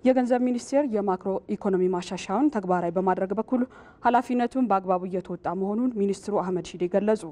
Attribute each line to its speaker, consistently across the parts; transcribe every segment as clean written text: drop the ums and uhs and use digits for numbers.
Speaker 1: የገንዘብ ሚኒስቴር የማክሮ ኢኮኖሚ ማሻሻያውን ተግባራዊ በማድረግ በኩል ኃላፊነቱን በአግባቡ እየተወጣ መሆኑን ሚኒስትሩ አህመድ ሺዴ ገለጹ።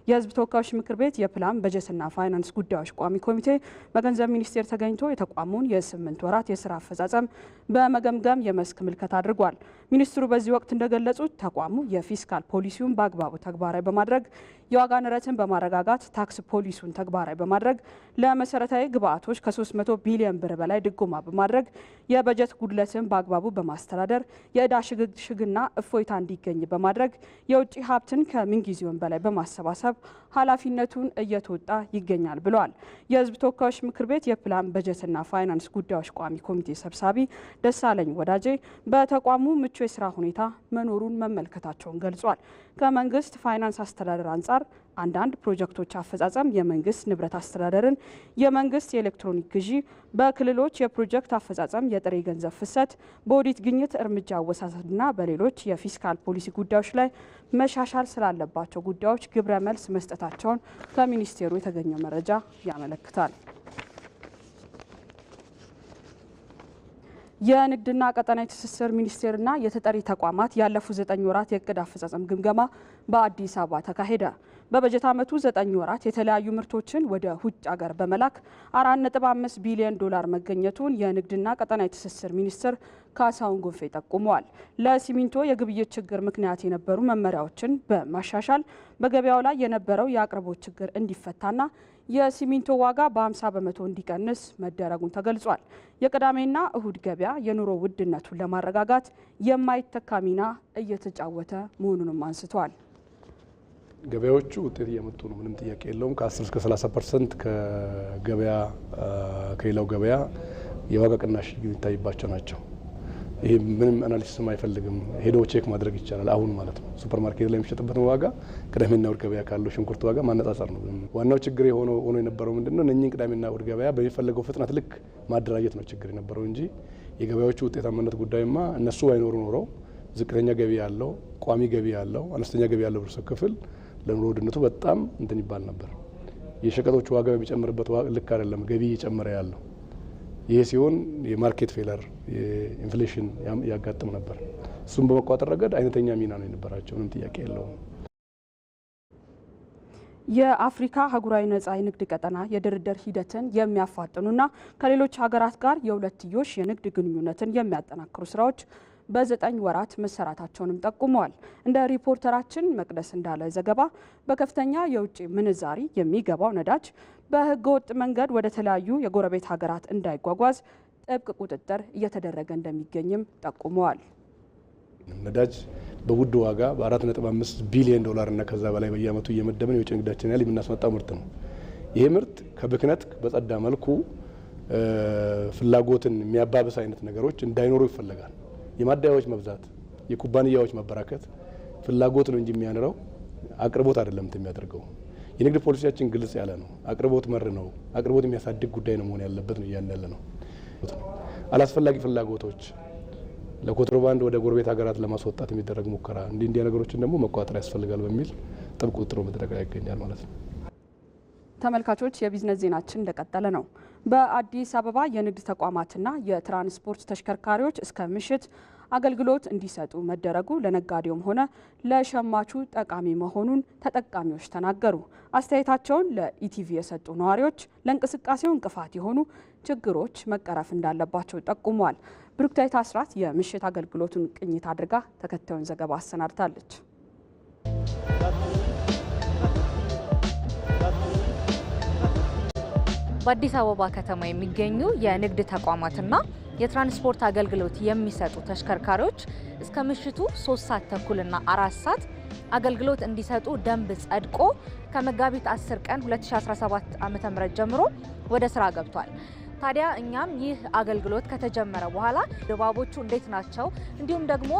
Speaker 1: የሕዝብ ተወካዮች ምክር ቤት የፕላን በጀትና ፋይናንስ ጉዳዮች ቋሚ ኮሚቴ በገንዘብ ሚኒስቴር ተገኝቶ የተቋሙን የ8 ወራት የስራ አፈጻጸም በመገምገም የመስክ ምልከታ አድርጓል። ሚኒስትሩ በዚህ ወቅት እንደገለጹት ተቋሙ የፊስካል ፖሊሲውን በአግባቡ ተግባራዊ በማድረግ የዋጋ ንረትን በማረጋጋት ታክስ ፖሊሲውን ተግባራዊ በማድረግ ለመሰረታዊ ግብዓቶች ከ300 ቢሊዮን ብር በላይ ድጎማ በማድረግ የበጀት ጉድለትን በአግባቡ በማስተዳደር የዕዳ ሽግሽግና እፎይታ እንዲገኝ በማድረግ የውጭ ሀብትን ከምንጊዜውም በላይ በማሰባሰብ ኃላፊነቱን እየተወጣ ይገኛል ብለዋል። የሕዝብ ተወካዮች ምክር ቤት የፕላን በጀትና ፋይናንስ ጉዳዮች ቋሚ ኮሚቴ ሰብሳቢ ደሳለኝ ወዳጄ በተቋሙ ምቹ የስራ ሁኔታ መኖሩን መመልከታቸውን ገልጿል። ከመንግስት ፋይናንስ አስተዳደር አንጻር አንዳንድ ፕሮጀክቶች አፈጻጸም የመንግስት ንብረት አስተዳደርን፣ የመንግስት የኤሌክትሮኒክ ግዢ፣ በክልሎች የፕሮጀክት አፈጻጸም፣ የጥሬ ገንዘብ ፍሰት፣ በኦዲት ግኝት እርምጃ አወሳሰድና በሌሎች የፊስካል ፖሊሲ ጉዳዮች ላይ መሻሻል ስላለባቸው ጉዳዮች ግብረ መልስ መስጠታቸውን ከሚኒስቴሩ የተገኘው መረጃ ያመለክታል። የንግድና ቀጠናዊ ትስስር ሚኒስቴርና የተጠሪ ተቋማት ያለፉት 9 ወራት የእቅድ አፈጻጸም ግምገማ በአዲስ አበባ ተካሄደ። በበጀት ዓመቱ 9 ወራት የተለያዩ ምርቶችን ወደ ውጭ ሀገር በመላክ 4.5 ቢሊዮን ዶላር መገኘቱን የንግድና ቀጠናዊ ትስስር ሚኒስትር ካሳሁን ጎፌ ጠቁመዋል። ለሲሚንቶ የግብይት ችግር ምክንያት የነበሩ መመሪያዎችን በማሻሻል በገበያው ላይ የነበረው የአቅርቦት ችግር እንዲፈታና የሲሚንቶ ዋጋ በ50 በመቶ እንዲቀንስ መደረጉን ተገልጿል። የቅዳሜና እሁድ ገበያ የኑሮ ውድነቱን ለማረጋጋት የማይተካ ሚና እየተጫወተ መሆኑንም አንስተዋል።
Speaker 2: ገበያዎቹ ውጤት እየመጡ ነው፣ ምንም ጥያቄ የለውም። ከ10 እስከ 30% ከገበያ ከሌላው ገበያ የዋጋ ቅናሽ የሚታይባቸው ናቸው። ይሄ ምንም አናሊሲስም አይፈልግም፣ ሄዶ ቼክ ማድረግ ይቻላል። አሁን ማለት ነው ሱፐር ማርኬት ላይ የሚሸጥበት ዋጋ ቅዳሜና እሁድ ገበያ ካለው ሽንኩርት ዋጋ ማነጻጸር ነው። ዋናው ችግር ሆኖ የነበረው ምንድነው? እነኚህን ቅዳሜና እሁድ ገበያ በሚፈለገው ፍጥነት ልክ ማደራጀት ነው ችግር የነበረው እንጂ የገበያዎቹ ውጤታማነት ጉዳይማ እነሱ አይኖሩ ኖረው ዝቅተኛ ገቢ ያለው፣ ቋሚ ገቢ ያለው፣ አነስተኛ ገቢ ያለው ህብረተሰብ ክፍል ለኑሮ ውድነቱ በጣም እንትን ይባል ነበር። የሸቀጦች ዋጋ በሚጨምርበት ልክ አይደለም ገቢ እየጨመረ ያለው። ይሄ ሲሆን የማርኬት ፌለር የኢንፍሌሽን ያጋጥም ነበር። እሱም በመቋጠር ረገድ አይነተኛ ሚና ነው የነበራቸው፣ ምንም ጥያቄ የለውም።
Speaker 1: የአፍሪካ አህጉራዊ ነጻ የንግድ ቀጠና የድርድር ሂደትን የሚያፋጥኑና ከሌሎች ሀገራት ጋር የሁለትዮሽ የንግድ ግንኙነትን የሚያጠናክሩ ስራዎች በ9 ወራት መሰራታቸውንም ጠቁመዋል። እንደ ሪፖርተራችን መቅደስ እንዳለ ዘገባ በከፍተኛ የውጭ ምንዛሪ የሚገባው ነዳጅ በህገ ወጥ መንገድ ወደ ተለያዩ የጎረቤት ሀገራት እንዳይጓጓዝ ጥብቅ ቁጥጥር እየተደረገ እንደሚገኝም ጠቁመዋል።
Speaker 2: ነዳጅ በውድ ዋጋ በ4.5 ቢሊዮን ዶላር እና ከዛ በላይ በየአመቱ እየመደብን የውጭ ንግዳችን ያህል የምናስመጣው ምርት ነው። ይሄ ምርት ከብክነት በጸዳ መልኩ ፍላጎትን የሚያባብስ አይነት ነገሮች እንዳይኖሩ ይፈለጋል። የማደያዎች መብዛት፣ የኩባንያዎች መበራከት ፍላጎት ነው እንጂ የሚያንረው አቅርቦት አይደለም የሚያደርገው። የንግድ ፖሊሲያችን ግልጽ ያለ ነው። አቅርቦት መር ነው። አቅርቦት የሚያሳድግ ጉዳይ ነው መሆን ያለበት ነው እያልን ያለ ነው። አላስፈላጊ ፍላጎቶች ለኮንትሮባንድ ወደ ጎረቤት ሀገራት ለማስወጣት የሚደረግ ሙከራ እንዲህ ነገሮችን ደግሞ መቆጣጠር ያስፈልጋል በሚል ጥብቅ ቁጥጥር መደረግ ይገኛል ማለት ነው።
Speaker 1: ተመልካቾች የቢዝነስ ዜናችን እንደቀጠለ ነው። በአዲስ አበባ የንግድ ተቋማትና የትራንስፖርት ተሽከርካሪዎች እስከ ምሽት አገልግሎት እንዲሰጡ መደረጉ ለነጋዴውም ሆነ ለሸማቹ ጠቃሚ መሆኑን ተጠቃሚዎች ተናገሩ። አስተያየታቸውን ለኢቲቪ የሰጡ ነዋሪዎች ለእንቅስቃሴው እንቅፋት የሆኑ ችግሮች መቀረፍ እንዳለባቸው ጠቁመዋል። ብሩክታይት አስራት የምሽት አገልግሎቱን ቅኝት አድርጋ ተከታዩን ዘገባ አሰናድታለች።
Speaker 3: በአዲስ አበባ ከተማ የሚገኙ የንግድ ተቋማትና የትራንስፖርት አገልግሎት የሚሰጡ ተሽከርካሪዎች እስከ ምሽቱ 3 ሰዓት ተኩልና 4 ሰዓት አገልግሎት እንዲሰጡ ደንብ ጸድቆ ከመጋቢት 10 ቀን 2017 ዓ.ም ጀምሮ ወደ ስራ ገብቷል። ታዲያ እኛም ይህ አገልግሎት ከተጀመረ በኋላ ድባቦቹ እንዴት ናቸው፣ እንዲሁም ደግሞ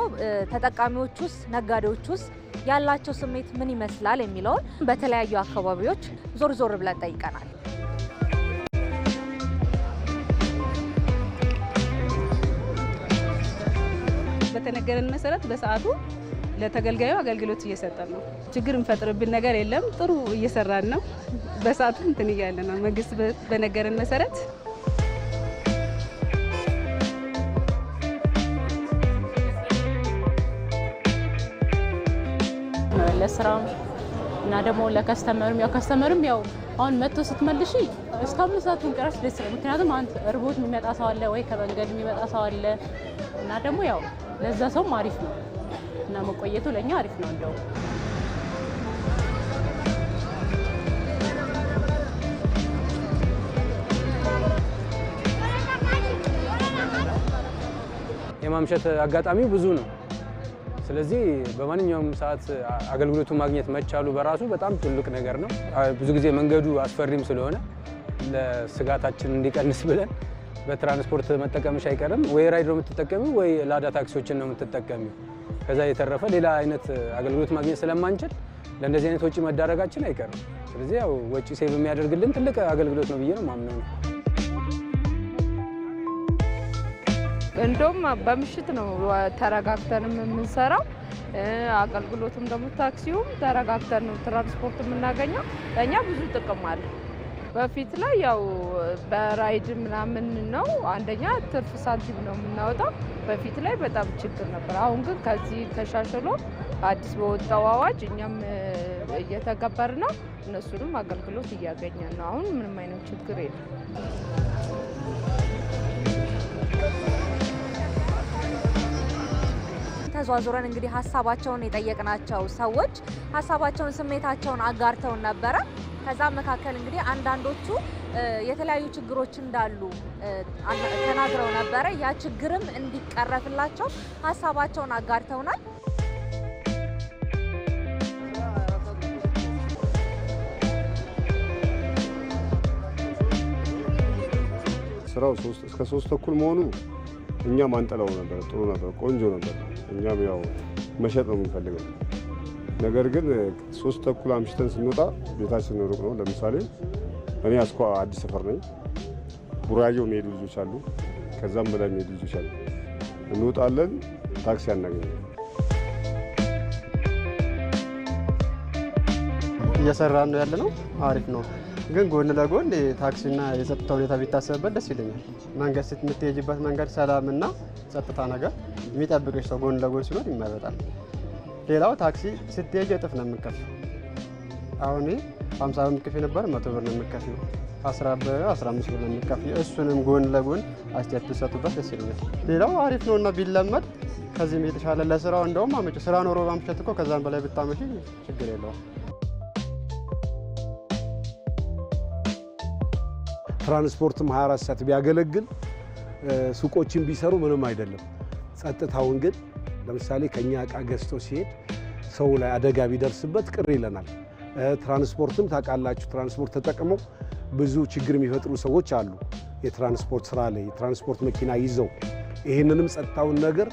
Speaker 3: ተጠቃሚዎቹስ ነጋዴዎቹስ ያላቸው ስሜት ምን ይመስላል የሚለውን በተለያዩ አካባቢዎች ዞር ዞር ብለን ጠይቀናል።
Speaker 4: በተነገረን መሰረት በሰዓቱ ለተገልጋዩ አገልግሎት እየሰጠን ነው። ችግር እንፈጥርብን ነገር የለም። ጥሩ እየሰራን ነው። በሰዓቱ እንትን እያለ ነው። መንግስት በነገረን መሰረት
Speaker 5: ለስራም እና ደግሞ ለከስተመርም ያው አሁን መጥቶ ስትመልሺ እስከ 5 ሰዓት እንቀራሽ ደስ ይላል። ምክንያቱም አንተ እርቦት የሚመጣ ሰው አለ ወይ ከመንገድ የሚመጣ ሰው አለ እና ደግሞ ያው ለዛ ሰውም አሪፍ ነው እና መቆየቱ ለኛ አሪፍ ነው እንደው
Speaker 6: የማምሸት አጋጣሚው ብዙ ነው። ስለዚህ በማንኛውም ሰዓት አገልግሎቱን ማግኘት መቻሉ በራሱ በጣም ትልቅ ነገር ነው። ብዙ ጊዜ መንገዱ አስፈሪም ስለሆነ ለስጋታችን እንዲቀንስ ብለን በትራንስፖርት መጠቀምሽ አይቀርም። ወይ ራይድ ነው የምትጠቀሚው ወይ ላዳ ታክሲዎችን ነው የምትጠቀሚው። ከዛ የተረፈ ሌላ አይነት አገልግሎት ማግኘት ስለማንችል ለእንደዚህ አይነት ወጪ መዳረጋችን አይቀርም። ስለዚህ ያው ወጪ ሴቭ የሚያደርግልን ትልቅ አገልግሎት ነው ብዬ ነው ማምነው።
Speaker 7: እንደውም በምሽት ነው ተረጋግተንም የምንሰራው። አገልግሎቱም ደግሞ ታክሲውም ተረጋግተን ነው ትራንስፖርት የምናገኘው። ለእኛ ብዙ ጥቅም አለ። በፊት ላይ ያው በራይድ ምናምን ነው አንደኛ ትርፍ ሳንቲም ነው የምናወጣው። በፊት ላይ በጣም ችግር ነበር። አሁን ግን ከዚህ ተሻሽሎ አዲስ በወጣው አዋጅ እኛም እየተገበር ነው፣ እነሱንም አገልግሎት እያገኘን ነው። አሁን ምንም አይነት ችግር የለም።
Speaker 3: ተዟዙረን እንግዲህ ሀሳባቸውን የጠየቅናቸው ሰዎች ሀሳባቸውን ስሜታቸውን አጋርተውን ነበረ። ከዛ መካከል እንግዲህ አንዳንዶቹ የተለያዩ ችግሮች እንዳሉ ተናግረው ነበረ። ያ ችግርም እንዲቀረፍላቸው ሀሳባቸውን አጋርተውናል።
Speaker 8: ስራው እስከ 3 ተኩል መሆኑ እኛም አንጠላው ነበር። ጥሩ ነበር፣ ቆንጆ ነበር። እኛም ያው መሸጥ ነው የምንፈልገው። ነገር ግን 3 ተኩል አምሽተን ስንወጣ ቤታችን ሩቅ ነው። ለምሳሌ እኔ አስኳ አዲስ ሰፈር ነኝ። ቡራዮ የሚሄዱ ልጆች አሉ፣ ከዛም በላይ የሚሄዱ ልጆች አሉ። እንወጣለን፣ ታክሲ አናገኝም።
Speaker 9: እየሰራን ነው ያለነው፣ አሪፍ ነው። ግን ጎን ለጎን ታክሲና የጸጥታ ሁኔታ ቢታሰብበት ደስ ይለኛል። መንገድ ስትሄጂበት መንገድ ሰላምና ጸጥታ ነገር የሚጠብቅሽ ሰው ጎን ለጎን ሲኖር ይመረጣል። ሌላው ታክሲ ስትሄጂ እጥፍ ነው የምትከፍይው። አሁን 50 ብር የምትከፍይው ነበር 100 ብር ነው የምትከፍይው። 10 ብር 15 ብር ነው የምትከፍይው። እሱንም ጎን ለጎን አስተያየት ብትሰጡበት ደስ ይለኛል። ሌላው አሪፍ ነውና ቢለመድ ከዚህም የተሻለ ለስራው እንደውም አመጪ ስራ ኖሮ ማምሸት እኮ ከዛም በላይ ብታመሺ ችግር የለውም።
Speaker 2: ትራንስፖርትም 24 ሰዓት ቢያገለግል ሱቆችን ቢሰሩ ምንም አይደለም። ጸጥታውን ግን ለምሳሌ ከኛ እቃ ገዝቶ ሲሄድ ሰው ላይ አደጋ ቢደርስበት ቅር ይለናል። ትራንስፖርትም ታውቃላችሁ፣ ትራንስፖርት ተጠቅመው ብዙ ችግር የሚፈጥሩ ሰዎች አሉ። የትራንስፖርት ስራ ላይ የትራንስፖርት መኪና ይዘው ይህንንም ጸጥታውን ነገር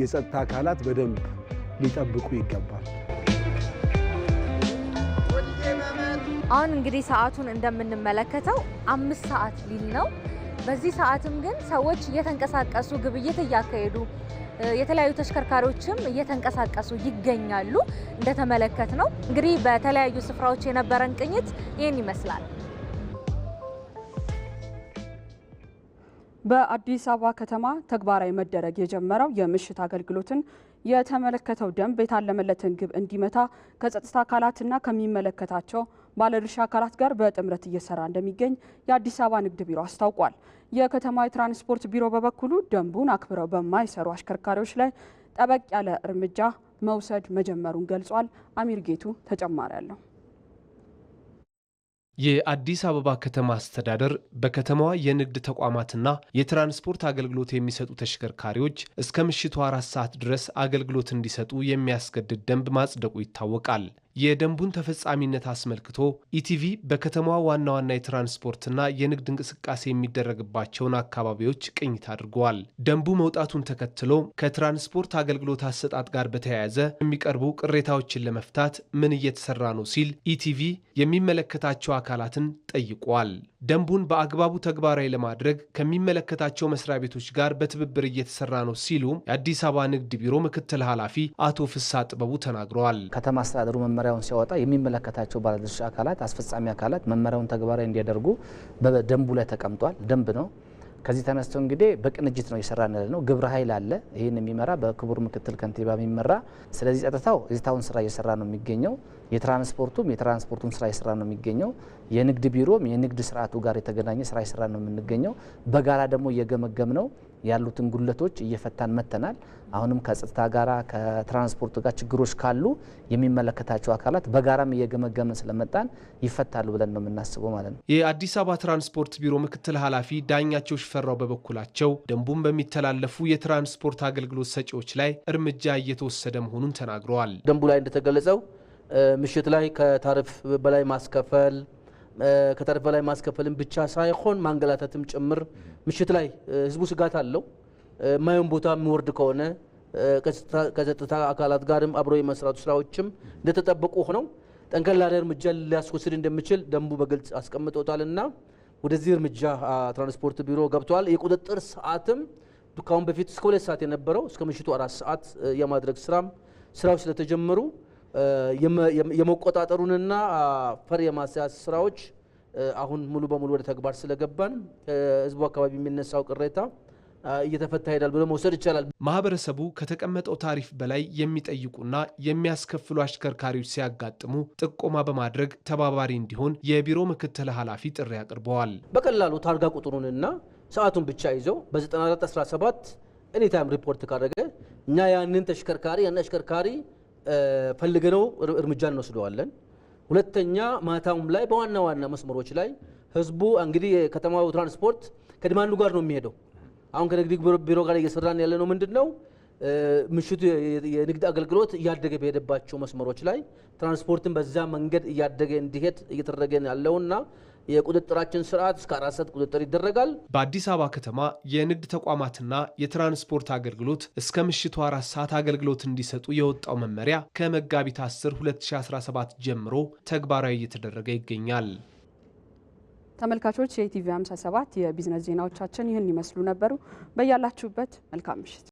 Speaker 2: የጸጥታ አካላት በደንብ ሊጠብቁ ይገባል።
Speaker 3: አሁን እንግዲህ ሰዓቱን እንደምንመለከተው 5 ሰዓት ሊል ነው። በዚህ ሰዓትም ግን ሰዎች እየተንቀሳቀሱ ግብይት እያካሄዱ የተለያዩ ተሽከርካሪዎችም እየተንቀሳቀሱ ይገኛሉ። እንደተመለከት ነው እንግዲህ በተለያዩ ስፍራዎች የነበረን ቅኝት ይህን ይመስላል።
Speaker 1: በአዲስ አበባ ከተማ ተግባራዊ መደረግ የጀመረው የምሽት አገልግሎትን የተመለከተው ደንብ የታለመለትን ግብ እንዲመታ ከጸጥታ አካላትና ከሚመለከታቸው ባለድርሻ አካላት ጋር በጥምረት እየሰራ እንደሚገኝ የአዲስ አበባ ንግድ ቢሮ አስታውቋል። የከተማ የትራንስፖርት ቢሮ በበኩሉ ደንቡን አክብረው በማይሰሩ አሽከርካሪዎች ላይ ጠበቅ ያለ እርምጃ መውሰድ መጀመሩን ገልጿል። አሚር ጌቱ ተጨማሪ አለው።
Speaker 10: የአዲስ አበባ ከተማ አስተዳደር በከተማዋ የንግድ ተቋማትና የትራንስፖርት አገልግሎት የሚሰጡ ተሽከርካሪዎች እስከ ምሽቱ 4 ሰዓት ድረስ አገልግሎት እንዲሰጡ የሚያስገድድ ደንብ ማጽደቁ ይታወቃል። የደንቡን ተፈጻሚነት አስመልክቶ ኢቲቪ በከተማዋ ዋና ዋና የትራንስፖርትና የንግድ እንቅስቃሴ የሚደረግባቸውን አካባቢዎች ቅኝት አድርገዋል። ደንቡ መውጣቱን ተከትሎ ከትራንስፖርት አገልግሎት አሰጣጥ ጋር በተያያዘ የሚቀርቡ ቅሬታዎችን ለመፍታት ምን እየተሰራ ነው ሲል ኢቲቪ የሚመለከታቸው አካላትን ጠይቋል። ደንቡን በአግባቡ ተግባራዊ ለማድረግ ከሚመለከታቸው መስሪያ ቤቶች ጋር በትብብር እየተሰራ ነው ሲሉ የአዲስ አበባ ንግድ ቢሮ ምክትል ኃላፊ አቶ ፍሳ ጥበቡ ተናግረዋል።
Speaker 11: ከተማ አስተዳደሩ መመሪያውን ሲያወጣ የሚመለከታቸው ባለድርሻ አካላት፣ አስፈጻሚ አካላት መመሪያውን ተግባራዊ እንዲያደርጉ በደንቡ ላይ ተቀምጧል። ደንብ ነው። ከዚህ ተነስተው እንግዲህ በቅንጅት ነው እየሰራን ያለነው። ግብረ ኃይል አለ ይህን የሚመራ በክቡር ምክትል ከንቲባ የሚመራ። ስለዚህ ጸጥታውን ስራ እየሰራ ነው የሚገኘው። የትራንስፖርቱም ስራ እየሰራ ነው የሚገኘው። የንግድ ቢሮም የንግድ ስርዓቱ ጋር የተገናኘ ስራ እየሰራ ነው የምንገኘው። በጋራ ደግሞ እየገመገም ነው ያሉትን ጉድለቶች እየፈታን መተናል። አሁንም ከጸጥታ ጋራ ከትራንስፖርት ጋር ችግሮች ካሉ የሚመለከታቸው አካላት በጋራም እየገመገምን ስለመጣን ይፈታሉ ብለን ነው የምናስበው ማለት ነው።
Speaker 10: የአዲስ አበባ ትራንስፖርት ቢሮ ምክትል ኃላፊ ዳኛቸው ሽፈራው በበኩላቸው ደንቡን በሚተላለፉ የትራንስፖርት አገልግሎት ሰጪዎች ላይ እርምጃ እየተወሰደ መሆኑን ተናግረዋል።
Speaker 12: ደንቡ ላይ እንደተገለጸው ምሽት ላይ ከታሪፍ በላይ ማስከፈል ከታሪፍ በላይ ማስከፈልም ብቻ ሳይሆን ማንገላታትም ጭምር ምሽት ላይ ህዝቡ ስጋት አለው። ማየን ቦታ የሚወርድ ከሆነ ከጸጥታ አካላት ጋርም አብሮ የመስራቱ ስራዎችም እንደተጠበቁ ሆነው ጠንከር ያለ እርምጃ ሊያስወስድ እንደሚችል ደንቡ በግልጽ አስቀምጦታልና ወደዚህ እርምጃ ትራንስፖርት ቢሮ ገብቷል። የቁጥጥር ሰዓትም ካሁን በፊት እስከ 2 ሰዓት የነበረው እስከ ምሽቱ 4 ሰዓት የማድረግ ስራዎች ስለተጀመሩ የመቆጣጠሩንና ፈር የማስያዝ ስራዎች አሁን ሙሉ በሙሉ ወደ ተግባር ስለገባን ህዝቡ አካባቢ የሚነሳው ቅሬታ እየተፈታ ሄዳል ብሎ መውሰድ ይቻላል።
Speaker 10: ማህበረሰቡ ከተቀመጠው ታሪፍ በላይ የሚጠይቁና የሚያስከፍሉ አሽከርካሪዎች ሲያጋጥሙ ጥቆማ በማድረግ ተባባሪ እንዲሆን የቢሮ ምክትል ኃላፊ ጥሪ አቅርበዋል።
Speaker 12: በቀላሉ ታርጋ ቁጥሩንና ሰዓቱን ብቻ ይዘው በ9417 ኤኒታይም ሪፖርት ካደረገ እኛ ያንን አሽከርካሪ ፈልገነው እርምጃ እንወስደዋለን። ሁለተኛ ማታውም ላይ በዋና መስመሮች ላይ ህዝቡ እንግዲህ የከተማው ትራንስፖርት ከዲማንዱ ጋር ነው የሚሄደው። አሁን ከንግድ ቢሮ ጋር እየሰራን ያለ ነው ምንድነው ምሽቱ የንግድ አገልግሎት እያደገ በሄደባቸው መስመሮች ላይ ትራንስፖርትን በዛ መንገድ እያደገ እንዲሄድ እየተደረገ ያለውና የቁጥጥራችን ስርዓት እስከ 4 ሰዓት ቁጥጥር ይደረጋል።
Speaker 10: በአዲስ አበባ ከተማ የንግድ ተቋማትና የትራንስፖርት አገልግሎት እስከ ምሽቱ 4 ሰዓት አገልግሎት እንዲሰጡ የወጣው መመሪያ ከመጋቢት 10 2017 ጀምሮ ተግባራዊ እየተደረገ ይገኛል።
Speaker 1: ተመልካቾች የኢቲቪ 57 የቢዝነስ ዜናዎቻችን ይህን ይመስሉ ነበሩ። በያላችሁበት መልካም ምሽት።